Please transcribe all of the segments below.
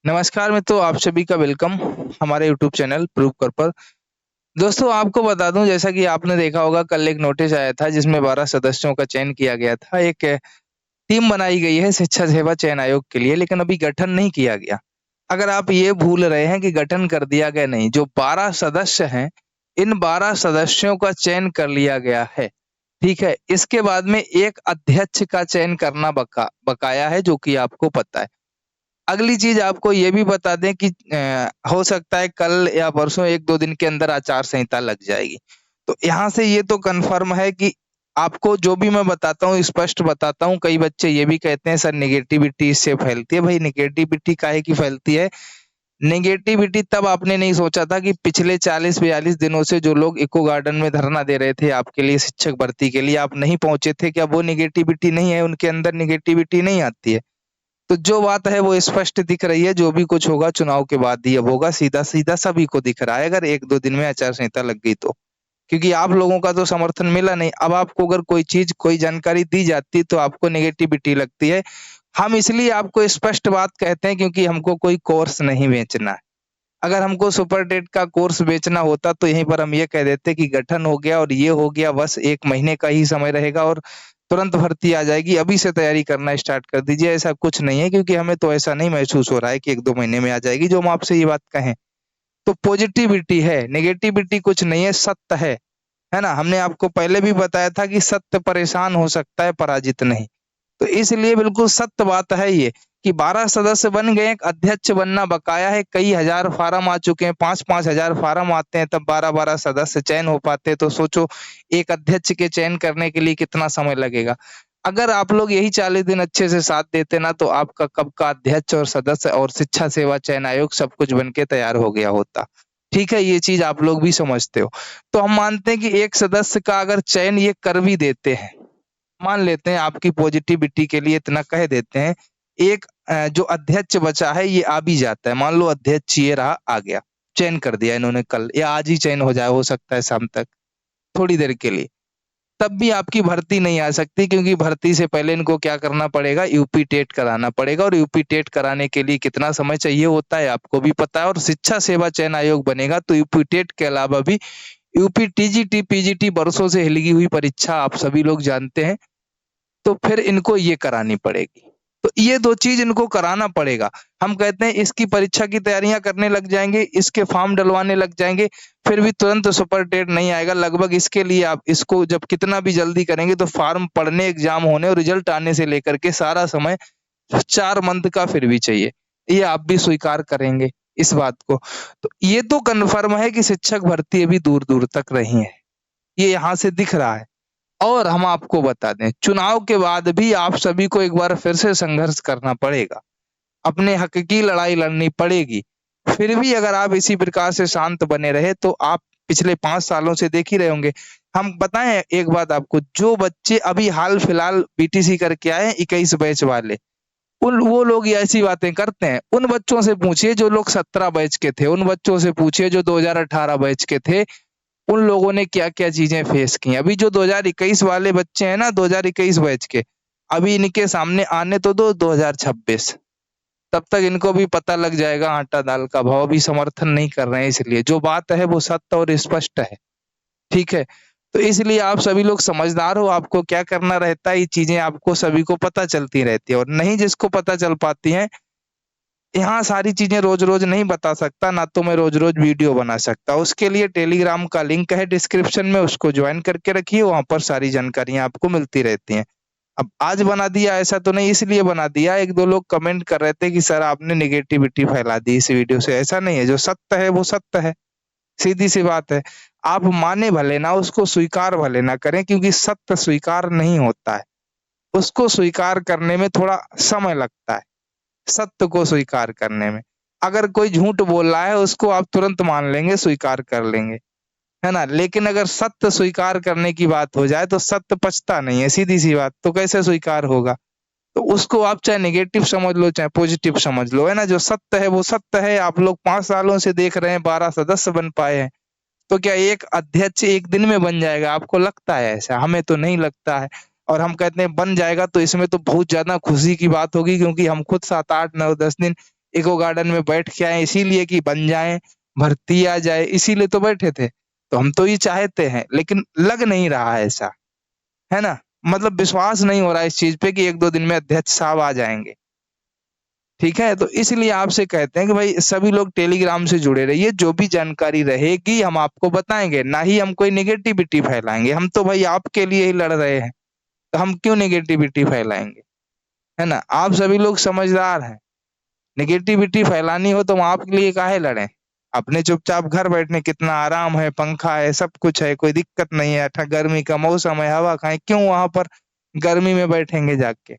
नमस्कार मित्रों, आप सभी का वेलकम हमारे यूट्यूब चैनल प्रूव कर पर। दोस्तों आपको बता दूं, जैसा कि आपने देखा होगा, कल एक नोटिस आया था जिसमें 12 सदस्यों का चयन किया गया था। एक टीम बनाई गई है शिक्षा सेवा चयन आयोग के लिए, लेकिन अभी गठन नहीं किया गया। अगर आप ये भूल रहे हैं कि गठन कर दिया गया, नहीं, जो 12 सदस्य हैं, इन 12 सदस्यों का चयन कर लिया गया है। ठीक है, इसके बाद में एक अध्यक्ष का चयन करना बकाया है, जो कि आपको पता है। अगली चीज़ आपको ये भी बता दें कि हो सकता है कल या परसों 1-2 दिन के अंदर आचार संहिता लग जाएगी। तो यहाँ से ये तो कन्फर्म है कि आपको जो भी मैं बताता हूँ स्पष्ट बताता हूँ। कई बच्चे ये भी कहते हैं सर नेगेटिविटी इससे फैलती है। भाई नेगेटिविटी काहे की फैलती है? नेगेटिविटी तब आपने नहीं सोचा था कि पिछले 40-42 दिनों से जो लोग इको गार्डन में धरना दे रहे थे आपके लिए, शिक्षक भर्ती के लिए, आप नहीं पहुँचे थे। क्या वो नेगेटिविटी नहीं है? उनके अंदर नेगेटिविटी नहीं आती है? तो जो बात है वो स्पष्ट दिख रही है, जो भी कुछ होगा चुनाव के बाद ही अब होगा, सीधा-सीधा सभी को दिख रहा है, अगर 1-2 दिन में आचार संहिता लग गई तो। क्योंकि आप लोगों का तो समर्थन मिला नहीं, अब आपको अगर कोई चीज़, कोई जानकारी दी जाती तो आपको नेगेटिविटी लगती है। हम इसलिए आपको स्पष्ट बात कहते हैं क्योंकि हमको कोई कोर्स नहीं बेचना है। अगर हमको सुपर टेट का कोर्स बेचना होता तो यहीं पर हम ये कह देते कि गठन हो गया और ये हो गया, बस 1 महीने का ही समय रहेगा और तुरंत भर्ती आ जाएगी, अभी से तैयारी करना स्टार्ट कर दीजिए। ऐसा कुछ नहीं है, क्योंकि हमें तो ऐसा नहीं महसूस हो रहा है कि 1-2 महीने में आ जाएगी, जो हम आपसे ये बात कहें। तो पॉजिटिविटी है, नेगेटिविटी कुछ नहीं है, सत्य है ना? हमने आपको पहले भी बताया था कि सत्य परेशान हो सकता है, पराजित नहीं। तो इसलिए बिल्कुल सत्य बात है ये कि 12 सदस्य बन गए, एक अध्यक्ष बनना बकाया है। कई हजार फार्म आ चुके हैं, 5-5 हजार फार्म आते हैं, तब 12-12 सदस्य चयन हो पाते हैं। तो सोचो एक अध्यक्ष के चयन करने के लिए कितना समय लगेगा। अगर आप लोग यही 40 दिन अच्छे से साथ देते ना, तो आपका कब का अध्यक्ष और सदस्य और शिक्षा सेवा चयन आयोग सब कुछ बन के तैयार हो गया होता। ठीक है, ये चीज़ आप लोग भी समझते हो। तो हम मानते हैं कि एक सदस्य का अगर चयन ये कर भी देते हैं, मान लेते हैं आपकी पॉजिटिविटी के लिए इतना कह देते हैं, एक जो अध्यक्ष बचा है ये आ भी जाता है। मान लो अध्यक्ष ये रहा, आ गया, चयन कर दिया इन्होंने कल या आज ही चयन हो जाए, हो सकता है शाम तक, थोड़ी देर के लिए। तब भी आपकी भर्ती नहीं आ सकती, क्योंकि भर्ती से पहले इनको क्या करना पड़ेगा? यूपी टेट कराना पड़ेगा, और यूपी टेट कराने के लिए कितना समय चाहिए होता है आपको भी पता है। और शिक्षा सेवा चयन आयोग बनेगा तो यूपी टेट के अलावा भी यूपी टीजीटी, पीजीटी बरसों से हिलगी हुई परीक्षा आप सभी लोग जानते हैं। तो फिर इनको ये करानी पड़ेगी। तो ये 2 चीज़ इनको कराना पड़ेगा। हम कहते हैं इसकी परीक्षा की तैयारियाँ करने लग जाएँगे, इसके फॉर्म डलवाने लग जाएँगे, फिर भी तुरंत सुपर टेट नहीं आएगा। लगभग इसके लिए आप इसको जब कितना भी जल्दी करेंगे तो फॉर्म पढ़ने, एग्ज़ाम होने और रिज़ल्ट आने से लेकर के सारा समय 4 मंथ का फिर भी चाहिए। ये आप भी स्वीकार करेंगे इस बात को। तो ये तो कन्फर्म है कि शिक्षक भर्ती अभी दूर-दूर तक नहीं है। ये यहाँ से दिख रहा है। और हम आपको बता दें, चुनाव के बाद भी आप सभी को एक बार फिर से संघर्ष करना पड़ेगा। अपने हक की लड़ाई लड़नी पड़ेगी। फिर भी अगर आप इसी प्रकार से शांत बने रहे तो आप पिछले 5 सालों से देख ही रहे होंगे। हम बताएँ एक बात आपको, जो बच्चे अभी हाल-फिलहाल बीटीसी करके आए हैं 21 बैच वाले, उन वो लोग ये ऐसी बातें करते हैं। उन बच्चों से पूछिए जो लोग 17 बैच के थे, उन बच्चों से पूछिए जो 2018 बैच के थे, उन लोगों ने क्या-क्या चीज़ें फेस की। अभी जो 2021 वाले बच्चे हैं ना, 2021 बैच के, अभी इनके सामने आने तो दो 2026, तब तक इनको भी पता लग जाएगा आटा-दाल का भाव। अभी समर्थन नहीं कर रहे हैं इसलिए। जो बात है वो सत्य और स्पष्ट है, ठीक है? तो इसलिए आप सभी लोग समझदार हो, आपको क्या करना रहता है, ये चीज़ें आपको सभी को पता चलती रहती है, और नहीं जिसको पता चल पाती हैं, यहाँ सारी चीज़ें रोज़-रोज़ नहीं बता सकता, ना तो मैं रोज़-रोज़ वीडियो बना सकता। उसके लिए टेलीग्राम का लिंक है डिस्क्रिप्शन में, उसको जॉइन करके रखिए, वहाँ पर सारी जानकारियाँ आपको मिलती रहती हैं। अब आज बना दिया ऐसा तो नहीं, इसलिए बना दिया, 1-2 लोग कमेंट कर रहे थे कि सर आपने नेगेटिविटी फैला दी इस वीडियो से। ऐसा नहीं है, जो सत्य है वो सत्य है, सीधी-सी बात है। आप माने भले ना, उसको स्वीकार भले ना करें, क्योंकि सत्य स्वीकार नहीं होता है, उसको स्वीकार करने में थोड़ा समय लगता है। सत्य को स्वीकार करने में। अगर कोई झूठ बोल रहा है उसको आप तुरंत मान लेंगे, स्वीकार कर लेंगे, है ना? लेकिन अगर सत्य स्वीकार करने की बात हो जाए तो सत्य पचता नहीं है, सीधी-सी बात, तो कैसे स्वीकार होगा? तो उसको आप चाहे नेगेटिव समझ लो, चाहे पॉजिटिव समझ लो, है ना? जो सत्य है वो सत्य है। आप लोग 5 सालों से देख रहे हैं, 12 सदस्य बन पाए हैं। तो क्या एक अध्यक्ष 1 दिन में बन जाएगा? आपको लगता है ऐसा? हमें तो नहीं लगता है। और हम कहते हैं बन जाएगा तो इसमें तो बहुत ज़्यादा खुशी की बात होगी, क्योंकि हम खुद 7, 8, 9, 10 दिन इको गार्डन में बैठ के आए इसीलिए कि बन जाएँ, भर्ती आ जाए, इसीलिए तो बैठे थे। तो हम तो ये चाहते हैं, लेकिन लग नहीं रहा है ऐसा, है ना? मतलब विश्वास नहीं हो रहा है इस चीज़ पे कि 1-2 दिन में अध्यक्ष साहब आ जाएँगे। ठीक है? तो इसलिए आपसे कहते हैं कि भाई सभी लोग टेलीग्राम से जुड़े रहिए, जो भी जानकारी रहेगी हम आपको बताएँगे, ना ही हम कोई नेगेटिविटी फैलाएँगे। हम तो भाई आपके लिए ही लड़ रहे हैं, तो हम क्यों नेगेटिविटी फैलाएँगे, है ना? आप सभी लोग समझदार हैं, नेगेटिविटी फैलानी हो तो हम आपके लिए काहे लड़ें? अपने चुपचाप घर बैठने कितना आराम है, पंखा है, सब कुछ है, कोई दिक्कत नहीं है। गर्मी का मौसम है, हवा खाएँ, क्यों वहाँ पर गर्मी में बैठेंगे जाके?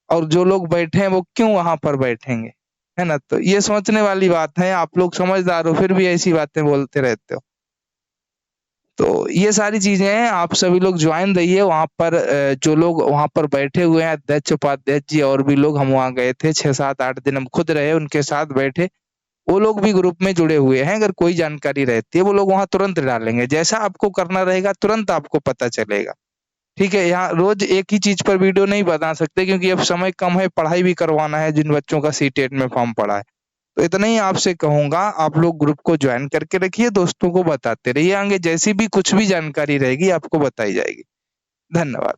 और जो लोग बैठे हैं वो क्यों वहाँ पर बैठेंगे? है ना? तो ये सोचने वाली बात है, आप लोग समझदार हो फिर भी ऐसी बातें बोलते रहते हो। तो ये सारी चीज़ें हैं, आप सभी लोग जॉइन रहिए वहाँ पर जो लोग वहाँ पर बैठे हुए हैं अध्यक्ष, उपाध्यक्ष जी और भी लोग हम वहाँ गए थे 6, 7, 8 दिन हम खुद रहे, उनके साथ बैठे। वो लोग भी ग्रुप में जुड़े हुए हैं, अगर कोई जानकारी रहती है वो लोग वहाँ तुरंत डालेंगे। जैसा आपको करना रहेगा तुरंत आपको पता चलेगा। ठीक है, यहाँ रोज़ एक ही चीज़ पर वीडियो नहीं बना सकते क्योंकि अब समय कम है, पढ़ाई भी करवाना है जिन बच्चों का सीटेट में फॉर्म पड़ा है। तो इतना ही आपसे कहूँगा, आप लोग ग्रुप को जॉइन करके रखिए, दोस्तों को बताते रहिए, आगे जैसी भी कुछ भी जानकारी रहेगी आपको बताई जाएगी। धन्यवाद।